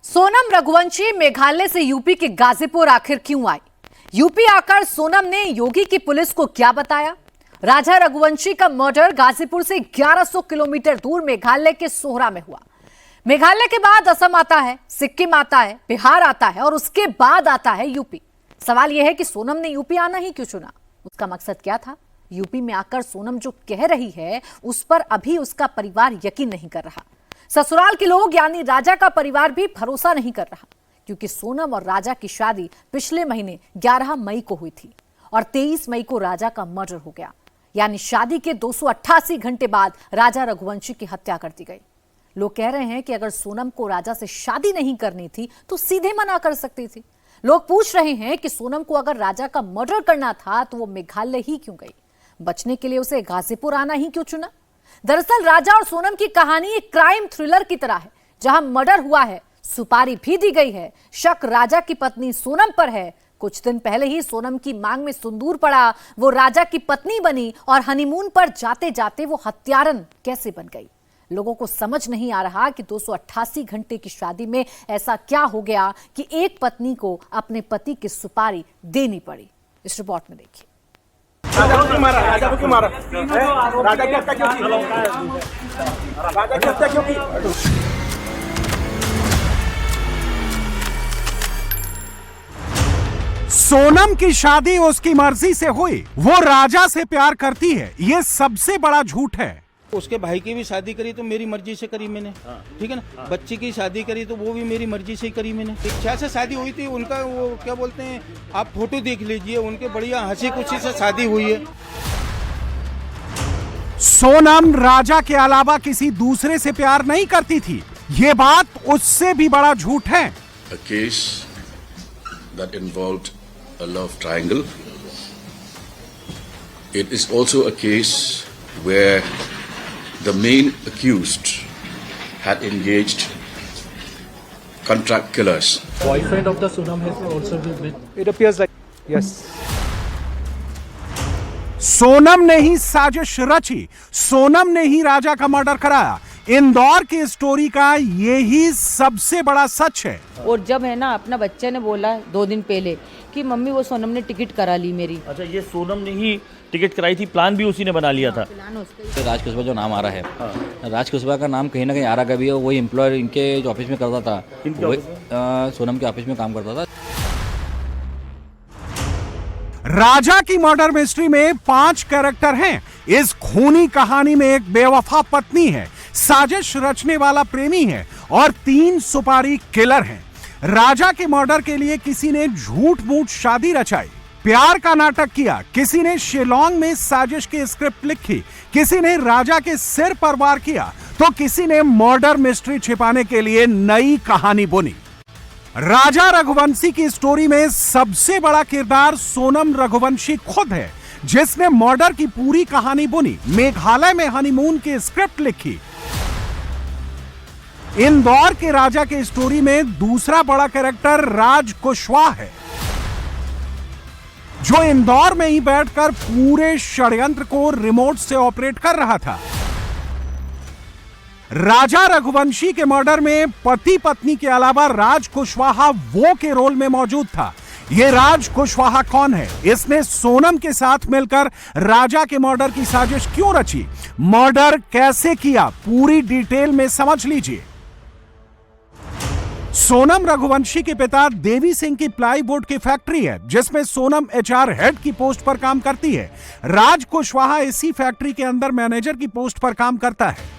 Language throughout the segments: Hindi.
सोनम रघुवंशी मेघालय से यूपी के गाजीपुर आखिर क्यों आई? यूपी आकर सोनम ने योगी की पुलिस को क्या बताया? राजा रघुवंशी का मर्डर गाजीपुर से 1100 किलोमीटर दूर मेघालय के सोहरा में हुआ। मेघालय के बाद असम आता है, सिक्किम आता है, बिहार आता है और उसके बाद आता है यूपी। सवाल यह है कि सोनम ने यूपी आना ही क्यों चुना? उसका मकसद क्या था? यूपी में आकर सोनम जो कह रही है उस पर अभी उसका परिवार यकीन नहीं कर रहा। ससुराल के लोग यानी राजा का परिवार भी भरोसा नहीं कर रहा, क्योंकि सोनम और राजा की शादी पिछले महीने 11 मई को हुई थी और 23 मई को राजा का मर्डर हो गया। यानी शादी के 288 घंटे बाद राजा रघुवंशी की हत्या कर दी गई। लोग कह रहे हैं कि अगर सोनम को राजा से शादी नहीं करनी थी तो सीधे मना कर सकती थी। लोग पूछ रहे हैं कि सोनम को अगर राजा का मर्डर करना था तो वो मेघालय ही क्यों गई? बचने के लिए उसे गाजीपुर आना ही क्यों चुना? दरअसल राजा और सोनम की कहानी एक क्राइम थ्रिलर की तरह है, जहां मर्डर हुआ है, सुपारी भी दी गई है, शक राजा की पत्नी सोनम पर है। कुछ दिन पहले ही सोनम की मांग में सिंदूर पड़ा, वो राजा की पत्नी बनी और हनीमून पर जाते जाते वो हत्यारन कैसे बन गई? लोगों को समझ नहीं आ रहा कि 288 घंटे की शादी में ऐसा क्या हो गया कि एक पत्नी को अपने पति की सुपारी देनी पड़ी। इस रिपोर्ट में देखिए। राजा को क्यों मारा? राजा को क्यों मारा? राजा की हत्या क्यों की? राजा की हत्या क्यों की? सोनम की शादी उसकी मर्जी से हुई, वो राजा से प्यार करती है, ये सबसे बड़ा झूठ है। उसके भाई की भी शादी करी तो मेरी मर्जी से करी मैंने, ठीक है ना। बच्ची की शादी करी तो वो भी मेरी मर्जी से ही करी मैंने। इच्छा से शादी हुई थी उनका, वो क्या बोलते हैं, आप फोटो देख लीजिए, उनके बढ़िया हंसी खुशी से शादी हुई है। सोनम राजा के अलावा किसी दूसरे से प्यार नहीं करती थी, ये बात उससे भी बड़ा झूठ है। A case that involved a love triangle. It is also a case where the main accused had engaged contract killers. Boyfriend of the Sonam has also been with. It appears like yes. Sonam ने ही साजिश रची, सोनम ने ही राजा का मर्डर कराया। इंदौर की स्टोरी का यही सबसे बड़ा सच है। और जब है ना अपना बच्चे ने बोला 2 दिन पहले कि मम्मी वो सोनम ने टिकट करा ली मेरी। अच्छा, ये सोनम ने ही टिकट कराई थी, प्लान भी उसी ने बना लिया था। राज कुशवाहा जो नाम आ रहा है, राज कुशवाहा का नाम कहीं ना कहीं आ रहा कभी, वही एम्प्लॉयर इनके जो ऑफिस में करता था, सोनम के ऑफिस में काम करता था। राजा की मर्डर मिस्ट्री में 5 कैरेक्टर हैं। इस खूनी कहानी में एक बेवफा पत्नी है, साजिश रचने वाला प्रेमी है और 3 सुपारी किलर हैं। राजा के मर्डर के लिए किसी ने झूठ मूठ शादी रचाई, प्यार का नाटक किया, किसी ने शिलोंग में साजिश की स्क्रिप्ट लिखी, किसी ने राजा के सिर पर वार किया, तो किसी ने मर्डर मिस्ट्री छिपाने के लिए नई कहानी बुनी। राजा रघुवंशी की स्टोरी में सबसे बड़ा किरदार सोनम रघुवंशी खुद है, जिसने मर्डर की पूरी कहानी बुनी, मेघालय में हनीमून की स्क्रिप्ट लिखी। इंदौर के राजा के स्टोरी में दूसरा बड़ा कैरेक्टर राज कुशवाहा है, जो इंदौर में ही बैठकर पूरे षड्यंत्र को रिमोट से ऑपरेट कर रहा था। राजा रघुवंशी के मर्डर में पति पत्नी के अलावा राज कुशवाहा वो के रोल में मौजूद था। ये राज कुशवाहा कौन है? इसने सोनम के साथ मिलकर राजा के मर्डर की साजिश क्यों रची? मर्डर कैसे किया? पूरी डिटेल में समझ लीजिए। सोनम रघुवंशी के पिता देवी सिंह की प्लाईवुड की फैक्ट्री है, जिसमें सोनम HR हेड की पोस्ट पर काम करती है। राज कुशवाहा इसी फैक्ट्री के अंदर मैनेजर की पोस्ट पर काम करता है।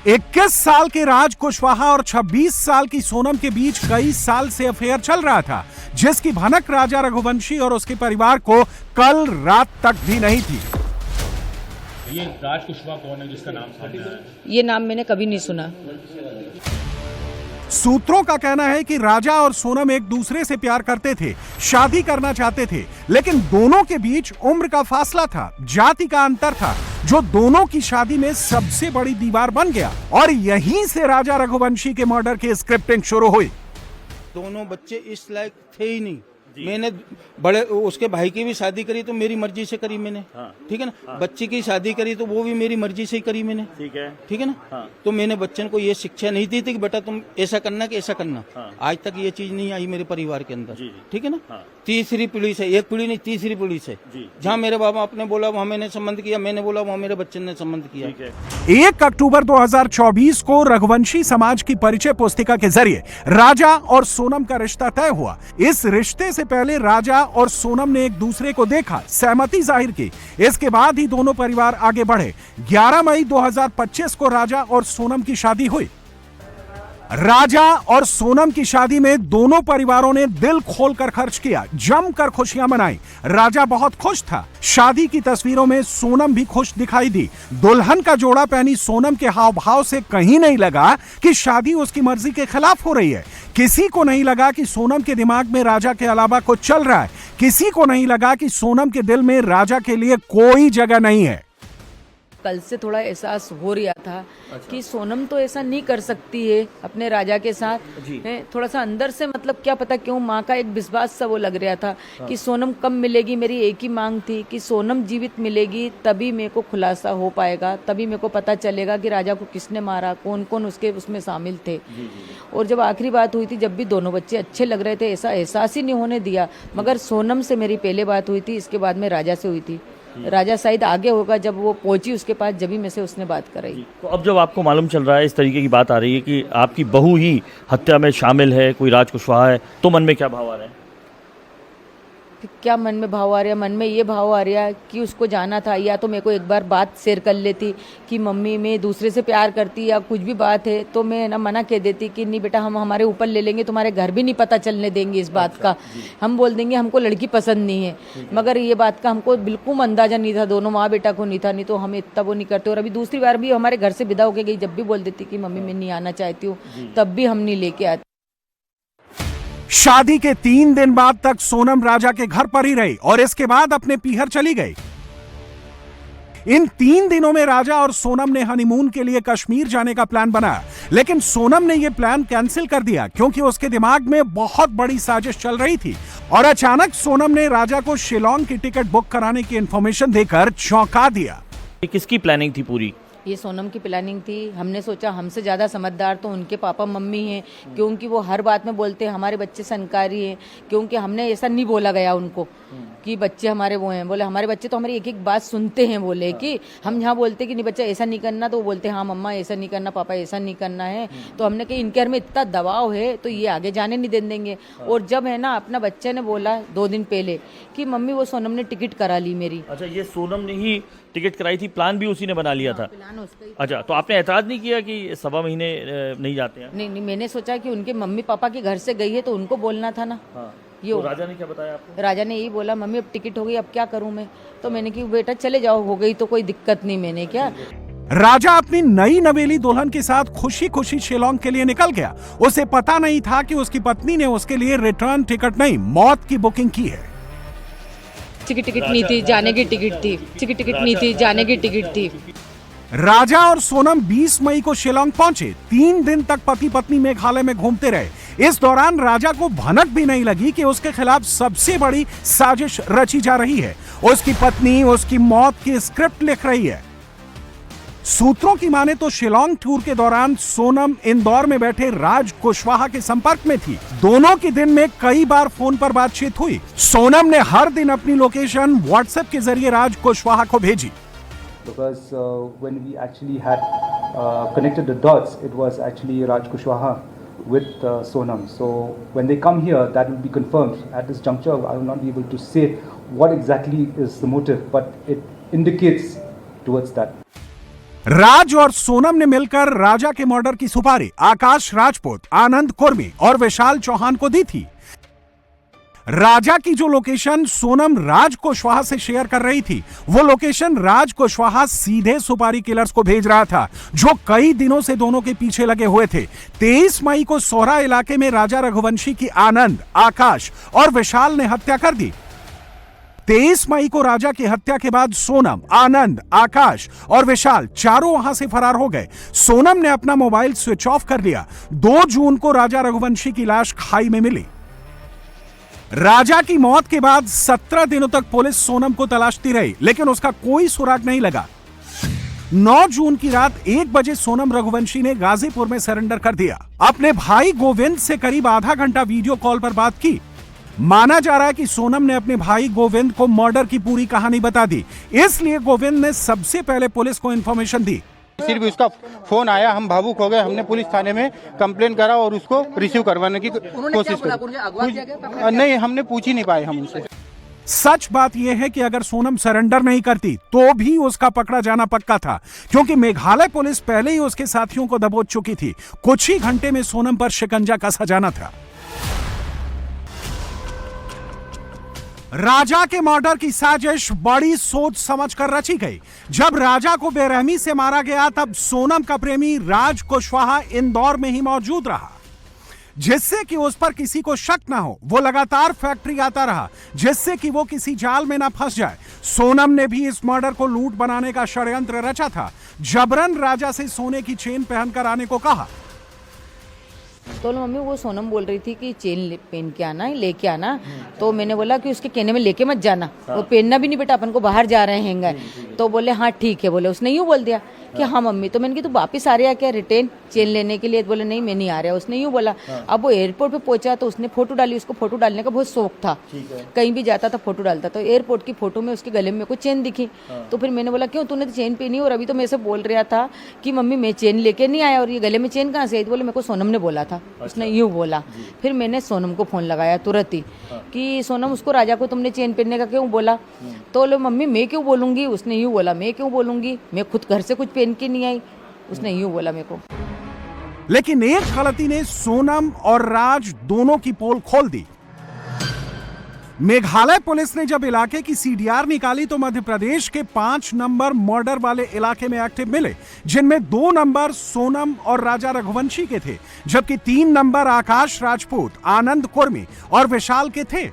21 साल के राज कुशवाहा और 26 साल की सोनम के बीच कई साल से अफेयर चल रहा था, जिसकी भनक राजा रघुवंशी और उसके परिवार को कल रात तक भी नहीं थी। ये राज कुशवाहा कौन है जिसका नाम सामने आया है? ये नाम मैंने कभी नहीं सुना। सूत्रों का कहना है कि राजा और सोनम एक दूसरे से प्यार करते थे, शादी करना चाहते थे, लेकिन दोनों के बीच उम्र का फासला था, जाति का अंतर था, जो दोनों की शादी में सबसे बड़ी दीवार बन गया और यहीं से राजा रघुवंशी के मर्डर की स्क्रिप्टिंग शुरू हुई। दोनों बच्चे इस लायक थे ही नहीं, मैंने बड़े उसके भाई की भी शादी करी तो मेरी मर्जी से करी मैंने, ठीक है ना। बच्ची की शादी करी तो वो भी मेरी मर्जी से ही करी मैंने, ठीक है ना। तो मैंने बच्चन को ये शिक्षा नहीं दी थी कि बेटा तुम ऐसा करना कि ऐसा करना। आज तक ये चीज नहीं आई मेरे परिवार के अंदर, ठीक है ना। तीसरी पीढ़ी से, एक पीढ़ी नहीं तीसरी पीढ़ी से, जहाँ मेरे बाबा आपने बोला वहाँ मैंने संबंध किया, मैंने बोला वहाँ मेरे बच्चन ने संबंध किया। 1 अक्टूबर 2024 को रघुवंशी समाज की परिचय पुस्तिका के जरिए राजा और सोनम का रिश्ता तय हुआ। इस रिश्ते से पहले राजा और सोनम ने एक दूसरे को देखा, सहमति जाहिर की। इसके बाद ही दोनों परिवार आगे बढ़े। 11 मई 2025 को राजा और सोनम की शादी हुई। राजा और सोनम की शादी में दोनों परिवारों ने दिल खोलकर खर्च किया, जमकर खुशियां मनाई। राजा बहुत खुश था। शादी की तस्वीरों में सोनम भी खुश दिखाई दी। दुल्हन का जोड़ा पहनी सोनम के हाव भाव से कहीं नहीं लगा कि शादी उसकी मर्जी के खिलाफ हो रही है। किसी को नहीं लगा कि सोनम के दिमाग में राजा के अलावा कुछ चल रहा है। किसी को नहीं लगा कि सोनम के दिल में राजा के लिए कोई जगह नहीं है। कल से थोड़ा एहसास हो रहा था कि सोनम तो ऐसा नहीं कर सकती है अपने राजा के साथ है। थोड़ा सा अंदर से मतलब क्या पता क्यों माँ का एक विश्वास सा वो लग रहा था कि सोनम कब मिलेगी। मेरी एक ही मांग थी कि सोनम जीवित मिलेगी तभी मेरे को खुलासा हो पाएगा, तभी मेरे को पता चलेगा कि राजा को किसने मारा, कौन कौन उसके उसमें शामिल थे। और जब आखिरी बात हुई थी, जब भी दोनों बच्चे अच्छे लग रहे थे, ऐसा एहसास ही नहीं होने दिया। मगर सोनम से मेरी पहले बात हुई थी, इसके बाद में राजा से हुई थी। राजा शायद आगे होगा, जब वो पहुंची उसके पास, जब ही में से उसने बात कराई। तो अब जब आपको मालूम चल रहा है, इस तरीके की बात आ रही है कि आपकी बहू ही हत्या में शामिल है, कोई राज कुशवाहा है, तो मन में क्या भाव आ रहे हैं? क्या मन में भाव आ रहा है? मन में ये भाव आ रहा है कि उसको जाना था, या तो मेरे को एक बार बात शेयर कर लेती कि मम्मी मैं दूसरे से प्यार करती या कुछ भी बात है, तो मैं ना मना कह देती कि नहीं बेटा हम हमारे ऊपर ले लेंगे, तुम्हारे घर भी नहीं पता चलने देंगे इस बात का। हम बोल देंगे हमको लड़की पसंद नहीं है। मगर ये बात का हमको बिल्कुल अंदाजा नहीं था, दोनों माँ बेटा को नहीं था, नहीं तो हम इतना वो नहीं करते। और अभी दूसरी बार भी हमारे घर से विदा होके गई, जब भी बोल देती कि मम्मी मैं नहीं आना चाहती हूँ, तब भी हम नहीं लेके आते। शादी के 3 दिन बाद तक सोनम राजा के घर पर ही रही और इसके बाद अपने पीहर चली गई। इन 3 दिनों में राजा और सोनम ने हनीमून के लिए कश्मीर जाने का प्लान बनाया, लेकिन सोनम ने यह प्लान कैंसिल कर दिया क्योंकि उसके दिमाग में बहुत बड़ी साजिश चल रही थी। और अचानक सोनम ने राजा को शिलोंग की टिकट बुक कराने की इंफॉर्मेशन देकर चौंका दिया। ये किसकी प्लानिंग थी पूरी? ये सोनम की प्लानिंग थी। हमने सोचा हमसे ज़्यादा समझदार तो उनके पापा मम्मी हैं, क्योंकि वो हर बात में बोलते हैं हमारे बच्चे संस्कारी हैं। क्योंकि हमने ऐसा नहीं बोला गया उनको कि बच्चे हमारे वो हैं, बोले हमारे बच्चे तो हमारी एक एक बात सुनते हैं। बोले कि हम यहाँ बोलते कि नहीं बच्चा ऐसा नहीं करना, तो वो बोलते हाँ मम्मा ऐसा नहीं करना, पापा ऐसा नहीं करना है। तो हमने कहा इनके घर में इतना दबाव है तो ये आगे जाने नहीं दे देंगे। और जब है ना अपना बच्चे ने बोला 2 दिन पहले कि मम्मी वो सोनम ने टिकट करा ली मेरी। अच्छा, ये सोनम ने ही टिकट कराई थी, प्लान भी उसी ने बना लिया था? प्लान उसका ही। अच्छा, तो आपने एतराज नहीं किया कि 1.25 महीने नहीं जाते हैं? नहीं, मैंने सोचा कि उनके मम्मी पापा के घर से गई है तो उनको बोलना था ना। ये तो राजा ने क्या बताया आपको? राजा ने यही बोला मम्मी अब टिकट हो गई, अब क्या करूं मैं। तो मैंने कि बेटा चले जाओ, हो गई तो कोई दिक्कत नहीं। मैंने क्या राजा अपनी नई नवेली दुल्हन के साथ खुशी खुशी शिलोंग के लिए निकल गया। उसे पता नहीं था कि उसकी पत्नी ने उसके लिए रिटर्न टिकट नहीं, मौत की बुकिंग की है। टिकट नहीं थी, जाने की टिकट थी। टिकट नहीं थी, जाने की टिकट थी। राजा और सोनम 20 मई को शिलोंग पहुंचे। 3 दिन तक पति पत्नी मेघालय में घूमते रहे। इस दौरान राजा को भनक भी नहीं लगी कि उसके खिलाफ सबसे बड़ी साजिश रची जा रही है। उसकी पत्नी उसकी मौत की स्क्रिप्ट लिख रही है। सूत्रों की माने तो शिलोंग टूर के दौरान सोनम इंदौर में बैठे राज कुशवाहा के संपर्क में थी। दोनों की दिन में कई बार फोन पर बातचीत हुई। सोनम ने हर दिन अपनी लोकेशन व्हाट्सएप के जरिए राज कुशवाहा को भेजी। Because when we actually had connected the dots, it was actually Raj Kushwaha with Sonam. So when they come here, that will be confirmed. At this juncture, I will not be able to say what exactly is the motive, but it indicates towards that. राज और सोनम ने मिलकर राजा के मर्डर की सुपारी आकाश राजपूत, आनंद कुर्मी और विशाल चौहान को दी थी। राजा की जो लोकेशन सोनम राज कुशवाहा से शेयर कर रही थी, वो लोकेशन राज कुशवाहा सीधे सुपारी किलर्स को भेज रहा था, जो कई दिनों से दोनों के पीछे लगे हुए थे। 23 मई को सोहरा इलाके में राजा रघुवंशी की आनंद, आकाश और विशाल ने हत्या कर दी। 23 मई को राजा की हत्या के बाद सोनम, आनंद, आकाश और विशाल चारों वहां से फरार हो गए। सोनम ने अपना मोबाइल स्विच ऑफ कर लिया। 2 जून को राजा रघुवंशी की लाश खाई में मिली। राजा की मौत के बाद 17 दिनों तक पुलिस सोनम को तलाशती रही, लेकिन उसका कोई सुराग नहीं लगा। 9 जून की रात 1 बजे सोनम रघुवंशी ने गाजीपुर में सरेंडर कर दिया। अपने भाई गोविंद से करीब आधा घंटा वीडियो कॉल पर बात की। माना जा रहा है कि सोनम ने अपने भाई गोविंद को मर्डर की पूरी कहानी बता दी, इसलिए गोविंद ने सबसे पहले पुलिस को इंफॉर्मेशन दी। सिर्फ उसका फोन आया, हम भावुक हो गए, हमने पुलिस थाने में कंप्लेन करा और उसको रिसीव करवाने की कोशिश की। नहीं, हमने पूछ ही नहीं पाए हम उनसे। सच बात यह है कि अगर सोनम सरेंडर नहीं करती तो भी उसका पकड़ा जाना पक्का था, क्योंकि मेघालय पुलिस पहले ही उसके साथियों को दबोच चुकी थी। कुछ ही घंटे में सोनम पर शिकंजा कसा जाना था। राजा के मर्डर की साजिश बड़ी सोच समझकर रची गई। जब राजा को बेरहमी से मारा गया तब सोनम का प्रेमी राज कुशवाहा इंदौर में ही मौजूद रहा, जिससे कि उस पर किसी को शक ना हो। वो लगातार फैक्ट्री आता रहा, जिससे कि वो किसी जाल में ना फंस जाए। सोनम ने भी इस मर्डर को लूट बनाने का षड्यंत्र रचा था। जबरन राजा से सोने की चेन पहनकर आने को कहा। तो मम्मी वो सोनम बोल रही थी कि चेन पहन के आना, लेके आना। तो मैंने बोला कि उसके कहने में लेके मत जाना, वो पहनना भी नहीं बेटा, अपन को बाहर जा रहे हैं। तो बोले हाँ ठीक है, बोले उसने यूँ बोल दिया कि हाँ मम्मी। तो मैंने कहा तू वापस आ रहा है क्या रिटर्न चेन लेने के लिए? बोले नहीं मैं नहीं आ रहा, उसने यूँ बोला। अब वो एयरपोर्ट पे पहुंचा तो उसने फोटो डाली, उसको फोटो डालने का बहुत शौक था, कहीं भी जाता था फोटो डालता। तो एयरपोर्ट की फोटो में उसके गले में कोई चेन दिखी। तो फिर मैंने बोला क्यों तूने तो चेन पहनी और अभी तो मेरे से बोल रहा था कि मम्मी मैं चेन लेके नहीं आया और ये गले में चेन कहाँ से आई? तो बोले मेरे को सोनम ने बोला था, उसने यूँ बोला। फिर मैंने सोनम को फोन लगाया तुरंत ही कि सोनम उसको राजा को तुमने चेन पहनने का क्यों बोला? तो बोले मम्मी मैं क्यों बोलूंगी, उसने यूँ बोला। मैं क्यों बोलूंगी, मैं खुद घर से कुछ पहन के नहीं आई, उसने यूँ बोला मेरे को। लेकिन एक गलती ने सोनम और राज दोनों की पोल खोल दी। मेघालय पुलिस ने जब इलाके की सीडीआर निकाली तो मध्य प्रदेश के 5 नंबर मर्डर वाले इलाके में एक्टिव मिले, जिनमें 2 नंबर सोनम और राजा रघुवंशी के थे, जबकि 3 नंबर आकाश राजपूत, आनंद कुर्मी और विशाल के थे।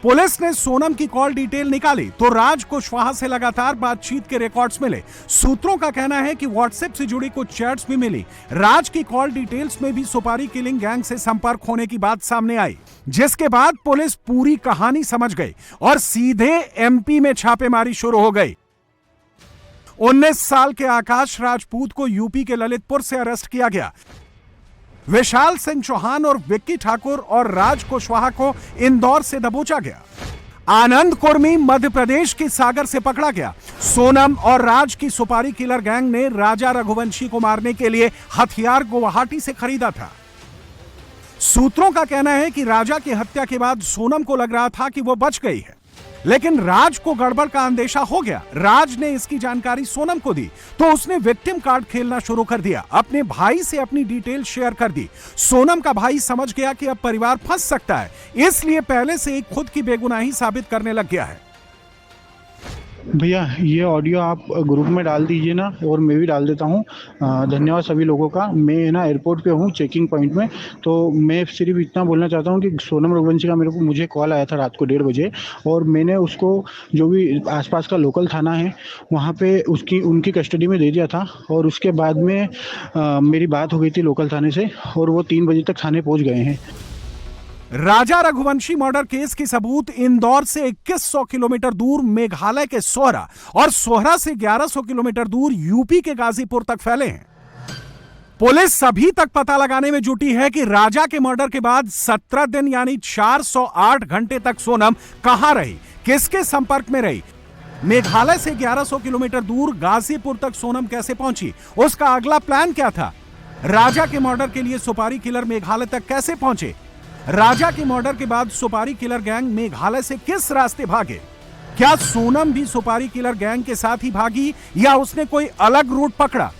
पुलिस ने सोनम की कॉल डिटेल निकाली तो राज कुशवाहा से लगातार बातचीत के रिकॉर्ड्स मिले। सूत्रों का कहना है कि व्हाट्सएप से जुड़ी कुछ चैट्स भी मिली। राज की कॉल डिटेल्स में भी सुपारी किलिंग गैंग से संपर्क होने की बात सामने आई, जिसके बाद पुलिस पूरी कहानी समझ गई और सीधे एमपी में छापेमारी शुरू हो गई। 19 साल के आकाश राजपूत को यूपी के ललितपुर से अरेस्ट किया गया। विशाल सिंह चौहान और विक्की ठाकुर और राज कुशवाहा को इंदौर से दबोचा गया। आनंद कुर्मी मध्य प्रदेश के सागर से पकड़ा गया। सोनम और राज की सुपारी किलर गैंग ने राजा रघुवंशी को मारने के लिए हथियार गुवाहाटी से खरीदा था। सूत्रों का कहना है कि राजा की हत्या के बाद सोनम को लग रहा था कि वो बच गई है, लेकिन राज को गड़बड़ का अंदेशा हो गया। राज ने इसकी जानकारी सोनम को दी तो उसने विक्टिम कार्ड खेलना शुरू कर दिया। अपने भाई से अपनी डिटेल शेयर कर दी। सोनम का भाई समझ गया कि अब परिवार फंस सकता है, इसलिए पहले से ही खुद की बेगुनाही साबित करने लग गया है। भैया ये ऑडियो आप ग्रुप में डाल दीजिए ना, और मैं भी डाल देता हूँ। धन्यवाद सभी लोगों का। मैं ना एयरपोर्ट पे हूँ चेकिंग पॉइंट में, तो मैं सिर्फ इतना बोलना चाहता हूँ कि सोनम रघुवंशी का मुझे कॉल आया था रात को 1:30 बजे, और मैंने उसको जो भी आसपास का लोकल थाना है वहाँ पे उनकी कस्टडी में दे दिया था। और उसके बाद में मेरी बात हो गई थी लोकल थाने से, और वो 3 बजे तक थाने पहुँच गए हैं। राजा रघुवंशी मर्डर केस के सबूत इंदौर से 2100 किलोमीटर दूर मेघालय के सोहरा और सोहरा से 1100 किलोमीटर दूर यूपी के गाजीपुर तक फैले हैं। पुलिस अभी तक पता लगाने में जुटी है कि राजा के मर्डर के बाद 17 दिन यानी 408 घंटे तक सोनम कहां रही, किसके संपर्क में रही। मेघालय से 1100 किलोमीटर दूर गाजीपुर तक सोनम कैसे पहुंची, उसका अगला प्लान क्या था। राजा के मर्डर के लिए सुपारी किलर मेघालय तक कैसे पहुंचे। राजा के मर्डर के बाद सुपारी किलर गैंग मेघालय से किस रास्ते भागे। क्या सोनम भी सुपारी किलर गैंग के साथ ही भागी या उसने कोई अलग रूट पकड़ा।